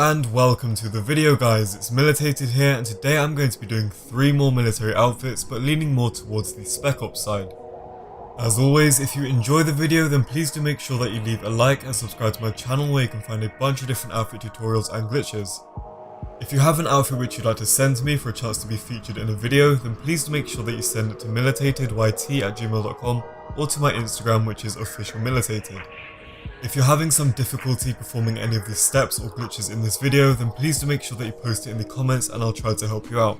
and welcome to the video guys, it's Militated here, and today I'm going to be doing 3 more military outfits but leaning more towards the Spec Ops side. As always, if you enjoy the video then please do make sure that you leave a like and subscribe to my channel where you can find a bunch of different outfit tutorials and glitches. If you have an outfit which you'd like to send to me for a chance to be featured in a video, then please do make sure that you send it to MilitatedYT@gmail.com or to my Instagram, which is OfficialMilitated. If you're having some difficulty performing any of the steps or glitches in this video, then please do make sure that you post it in the comments and I'll try to help you out.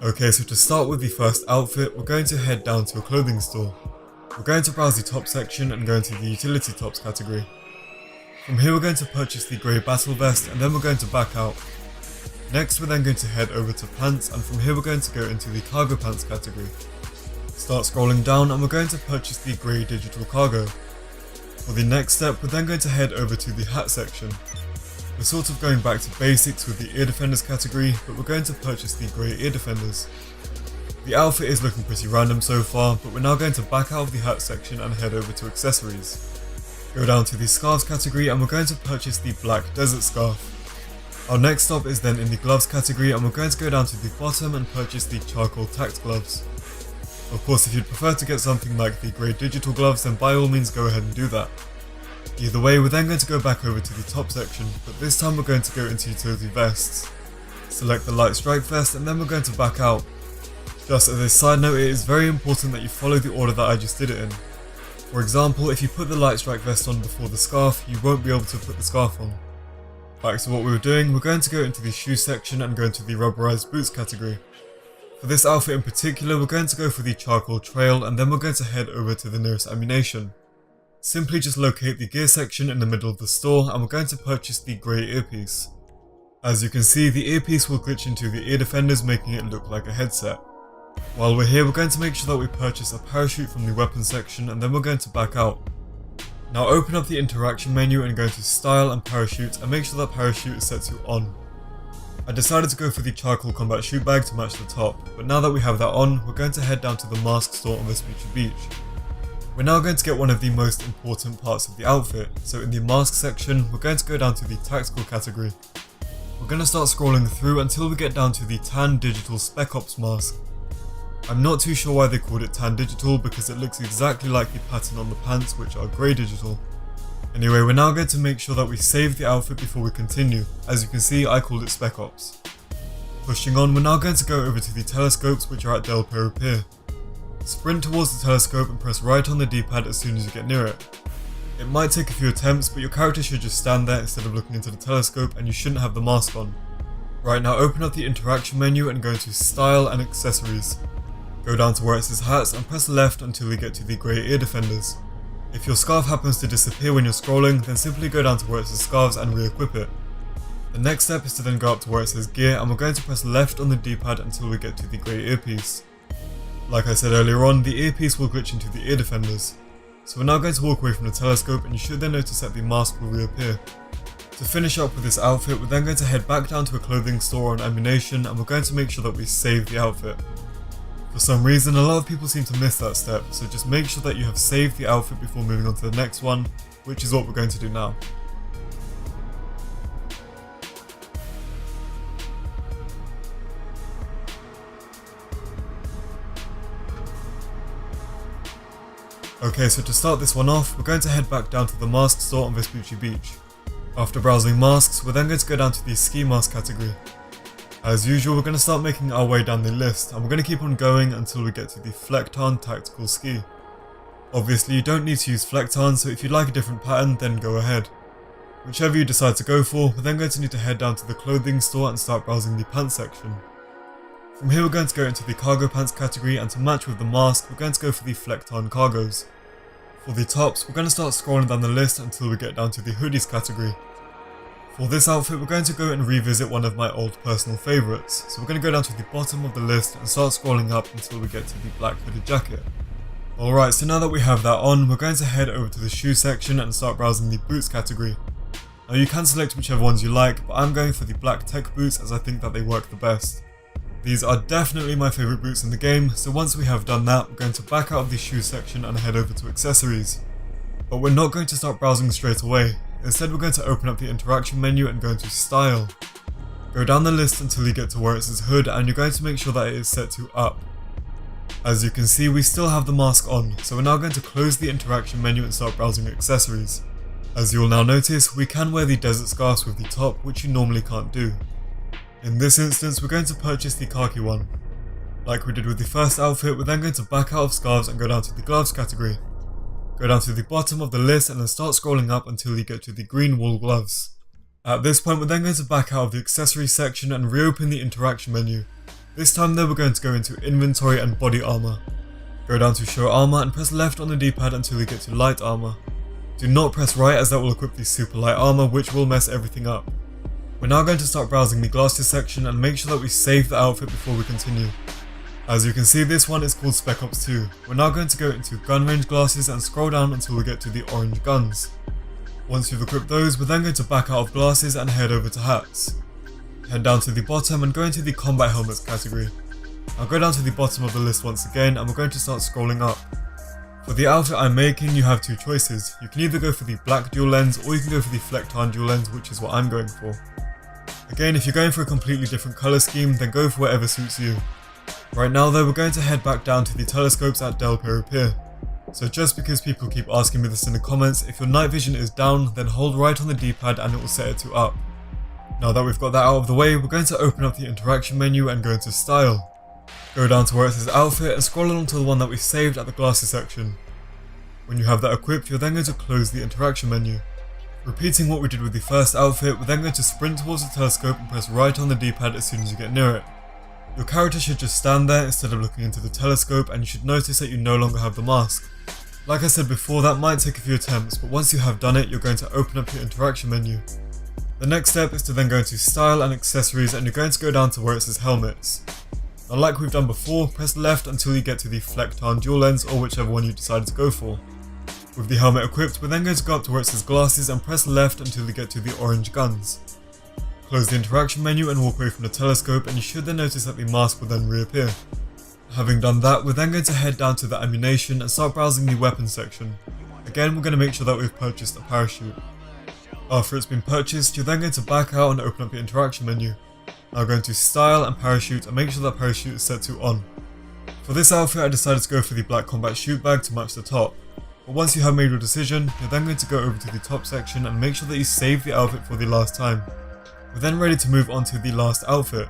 Okay, so to start with the first outfit, we're going to head down to a clothing store. We're going to browse the top section and go into the utility tops category. From here we're going to purchase the grey battle vest and then we're going to back out. Next we're then going to head over to pants, and from here we're going to go into the cargo pants category. Start scrolling down and we're going to purchase the grey digital cargo. For the next step, we're then going to head over to the hat section. We're sort of going back to basics with the ear defenders category, but we're going to purchase the grey ear defenders. The outfit is looking pretty random so far, but we're now going to back out of the hat section and head over to accessories. Go down to the scarves category and we're going to purchase the black desert scarf. Our next stop is then in the gloves category and we're going to go down to the bottom and purchase the charcoal tacked gloves. Of course, if you'd prefer to get something like the grey digital gloves, then by all means go ahead and do that. Either way, we're then going to go back over to the top section, but this time we're going to go into utility vests. Select the light strike vest and then we're going to back out. Just as a side note, it is very important that you follow the order that I just did it in. For example, if you put the light strike vest on before the scarf, you won't be able to put the scarf on. Back to what we were doing, we're going to go into the shoe section and go into the rubberized boots category. For this outfit in particular, we're going to go for the charcoal trail and then we're going to head over to the nearest ammunition. Simply just locate the gear section in the middle of the store and we're going to purchase the grey earpiece. As you can see, the earpiece will glitch into the ear defenders, making it look like a headset. While we're here, we're going to make sure that we purchase a parachute from the weapons section and then we're going to back out. Now open up the interaction menu and go to style and parachute and make sure that parachute is set to on. I decided to go for the charcoal combat chute bag to match the top, but now that we have that on, we're going to head down to the mask store on Vespucci Beach. We're now going to get one of the most important parts of the outfit, so in the mask section, we're going to go down to the tactical category. We're going to start scrolling through until we get down to the tan digital Spec Ops mask. I'm not too sure why they called it tan digital because it looks exactly like the pattern on the pants, which are grey digital. Anyway, we're now going to make sure that we save the outfit before we continue. As you can see, I called it Spec Ops. Pushing on, we're now going to go over to the telescopes, which are at Del Perro Pier. Sprint towards the telescope and press right on the D-pad as soon as you get near it. It might take a few attempts, but your character should just stand there instead of looking into the telescope, and you shouldn't have the mask on. Right, now open up the interaction menu and go to Style and Accessories. Go down to where it says Hats and press left until we get to the grey ear defenders. If your scarf happens to disappear when you're scrolling, then simply go down to where it says scarves and re-equip it. The next step is to then go up to where it says gear and we're going to press left on the D-pad until we get to the grey earpiece. Like I said earlier on, the earpiece will glitch into the ear defenders. So we're now going to walk away from the telescope and you should then notice that the mask will reappear. To finish up with this outfit, we're then going to head back down to a clothing store on ammunition and we're going to make sure that we save the outfit. For some reason, a lot of people seem to miss that step, so just make sure that you have saved the outfit before moving on to the next one, which is what we're going to do now. Okay, so to start this one off, we're going to head back down to the mask store on Vespucci Beach. After browsing masks, we're then going to go down to the ski mask category. As usual, we're going to start making our way down the list and we're going to keep on going until we get to the Flecktarn Tactical Ski. Obviously you don't need to use Flecktarn, so if you'd like a different pattern then go ahead. Whichever you decide to go for, we're then going to need to head down to the clothing store and start browsing the pants section. From here we're going to go into the cargo pants category and to match with the mask we're going to go for the Flecktarn cargos. For the tops we're going to start scrolling down the list until we get down to the hoodies category. For this outfit we're going to go and revisit one of my old personal favourites, so we're going to go down to the bottom of the list and start scrolling up until we get to the black hooded jacket. Alright, so now that we have that on, we're going to head over to the shoe section and start browsing the boots category. Now you can select whichever ones you like, but I'm going for the black tech boots as I think that they work the best. These are definitely my favourite boots in the game, so once we have done that, we're going to back out of the shoe section and head over to accessories. But we're not going to start browsing straight away. Instead we're going to open up the interaction menu and go into Style. Go down the list until you get to where it says Hood, and you're going to make sure that it is set to Up. As you can see, we still have the mask on, so we're now going to close the interaction menu and start browsing accessories. As you will now notice, we can wear the desert scarves with the top, which you normally can't do. In this instance, we're going to purchase the khaki one. Like we did with the first outfit, we're then going to back out of scarves and go down to the gloves category. Go down to the bottom of the list and then start scrolling up until you get to the green wool gloves. At this point, we're then going to back out of the accessories section and reopen the interaction menu. This time though, we're going to go into inventory and body armor. Go down to show armor and press left on the D-pad until you get to light armor. Do not press right, as that will equip the super light armor, which will mess everything up. We're now going to start browsing the glasses section and make sure that we save the outfit before we continue. As you can see, this one is called Spec Ops 2. We're now going to go into gun range glasses and scroll down until we get to the orange guns. Once you've equipped those, we're then going to back out of glasses and head over to hats. Head down to the bottom and go into the combat helmets category. I'll go down to the bottom of the list once again and we're going to start scrolling up. For the outfit I'm making, you have two choices. You can either go for the black dual lens or you can go for the Flecktarn dual lens, which is what I'm going for. Again, if you're going for a completely different colour scheme, then go for whatever suits you. Right now though, we're going to head back down to the telescopes at Del Perro Pier. So just because people keep asking me this in the comments, if your night vision is down, then hold right on the D-pad and it will set it to up. Now that we've got that out of the way, we're going to open up the interaction menu and go into Style. Go down to where it says Outfit and scroll along to the one that we saved at the glasses section. When you have that equipped, you're then going to close the interaction menu. Repeating what we did with the first outfit, we're then going to sprint towards the telescope and press right on the D-pad as soon as you get near it. Your character should just stand there instead of looking into the telescope, and you should notice that you no longer have the mask. Like I said before, that might take a few attempts, but once you have done it, you're going to open up your interaction menu. The next step is to then go into Style and Accessories, and you're going to go down to where it says Helmets. Now like we've done before, press left until you get to the Flecktarn dual lens or whichever one you decided to go for. With the helmet equipped, we're then going to go up to where it says Glasses and press left until you get to the orange guns. Close the interaction menu and walk away from the telescope, and you should then notice that the mask will then reappear. Having done that, we're then going to head down to the ammunition and start browsing the weapons section. Again, we're going to make sure that we've purchased a parachute. After it's been purchased, you're then going to back out and open up the interaction menu. Now go into Style and Parachute and make sure that Parachute is set to On. For this outfit, I decided to go for the black combat chute bag to match the top. But once you have made your decision, you're then going to go over to the top section and make sure that you save the outfit for the last time. We're then ready to move on to the last outfit.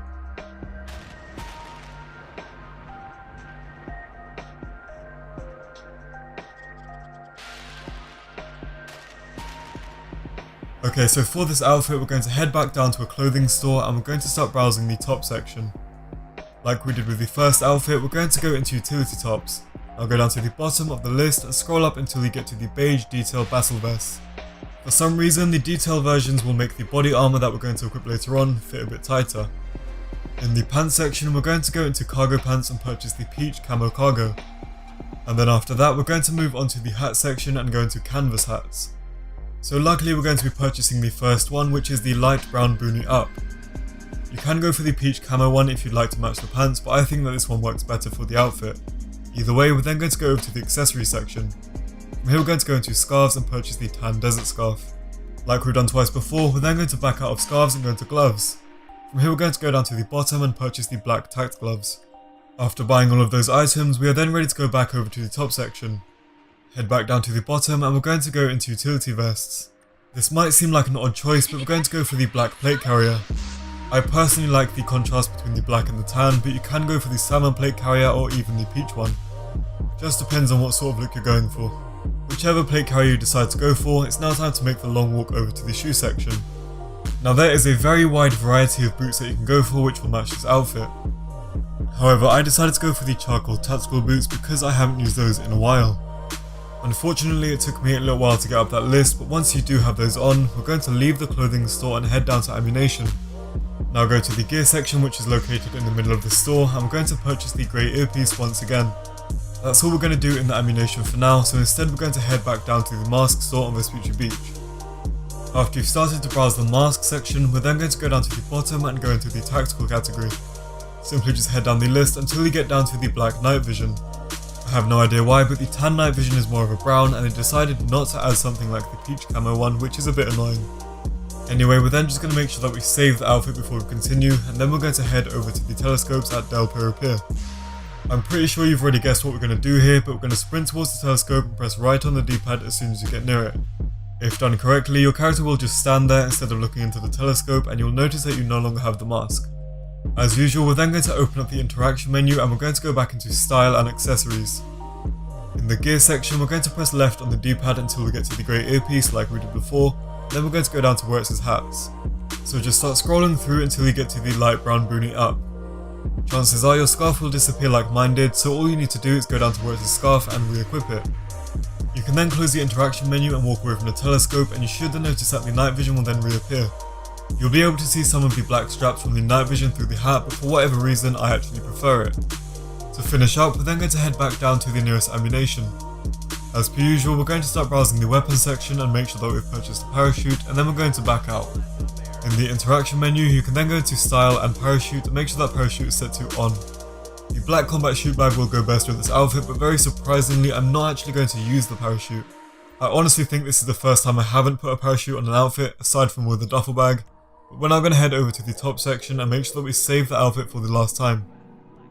Okay, so for this outfit, we're going to head back down to a clothing store and we're going to start browsing the top section. Like we did with the first outfit, we're going to go into utility tops. I'll go down to the bottom of the list and scroll up until you get to the beige detail battle vest. For some reason, the detail versions will make the body armor that we're going to equip later on fit a bit tighter. In the pants section, we're going to go into cargo pants and purchase the peach camo cargo. And then after that, we're going to move on to the hat section and go into canvas hats. So luckily we're going to be purchasing the first one, which is the light brown boonie up. You can go for the peach camo one if you'd like to match the pants, but I think that this one works better for the outfit. Either way, we're then going to go over to the accessories section. From here we're going to go into scarves and purchase the tan desert scarf. Like we've done twice before, we're then going to back out of scarves and go into gloves. From here we're going to go down to the bottom and purchase the black tacked gloves. After buying all of those items, we are then ready to go back over to the top section. Head back down to the bottom and we're going to go into utility vests. This might seem like an odd choice, but we're going to go for the black plate carrier. I personally like the contrast between the black and the tan, but you can go for the salmon plate carrier or even the peach one. Just depends on what sort of look you're going for. Whichever plate carrier you decide to go for, it's now time to make the long walk over to the shoe section. Now there is a very wide variety of boots that you can go for which will match this outfit. However, I decided to go for the charcoal tactical boots because I haven't used those in a while. Unfortunately, it took me a little while to get up that list, but once you do have those on, we're going to leave the clothing store and head down to ammunition. Now go to the gear section, which is located in the middle of the store, and we're going to purchase the grey earpiece once again. That's all we're going to do in the ammunition for now, so instead we're going to head back down to the mask store on Vespucci Beach. After you've started to browse the mask section, we're then going to go down to the bottom and go into the tactical category. Simply just head down the list until you get down to the black night vision. I have no idea why, but the tan night vision is more of a brown, and they decided not to add something like the peach camo one, which is a bit annoying. Anyway, we're then just going to make sure that we save the outfit before we continue, and then we're going to head over to the telescopes at Del Perro Pier. I'm pretty sure you've already guessed what we're going to do here, but we're going to sprint towards the telescope and press right on the D-pad as soon as you get near it. If done correctly, your character will just stand there instead of looking into the telescope, and you'll notice that you no longer have the mask. As usual, we're then going to open up the interaction menu and we're going to go back into style and accessories. In the gear section, we're going to press left on the D-pad until we get to the grey earpiece like we did before, then we're going to go down to where it says hats. So just start scrolling through until you get to the light brown boonie up. Chances are your scarf will disappear like mine did, so all you need to do is go down to where it says scarf and re-equip it. You can then close the interaction menu and walk away from the telescope, and you should then notice that the night vision will then reappear. You'll be able to see some of the black straps from the night vision through the hat, but for whatever reason I actually prefer it. To finish up, we're then going to head back down to the nearest ammunition. As per usual, we're going to start browsing the weapons section and make sure that we've purchased a parachute, and then we're going to back out. In the interaction menu, you can then go to style and parachute and make sure that parachute is set to on. The black combat chute bag will go best with this outfit, but very surprisingly I'm not actually going to use the parachute. I honestly think this is the first time I haven't put a parachute on an outfit aside from with the duffel bag, but we're now going to head over to the top section and make sure that we save the outfit for the last time.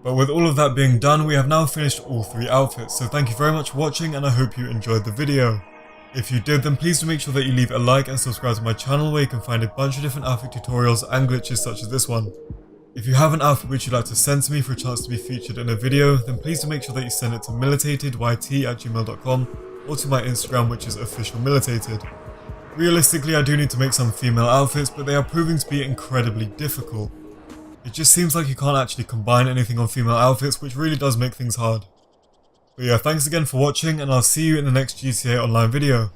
But with all of that being done, we have now finished all 3 outfits, so thank you very much for watching and I hope you enjoyed the video. If you did, then please do make sure that you leave a like and subscribe to my channel where you can find a bunch of different outfit tutorials and glitches such as this one. If you have an outfit which you'd like to send to me for a chance to be featured in a video, then please do make sure that you send it to MilitatedYT@gmail.com or to my Instagram, which is OfficialMilitated. Realistically, I do need to make some female outfits, but they are proving to be incredibly difficult. It just seems like you can't actually combine anything on female outfits, which really does make things hard. But yeah, thanks again for watching, and I'll see you in the next GTA Online video.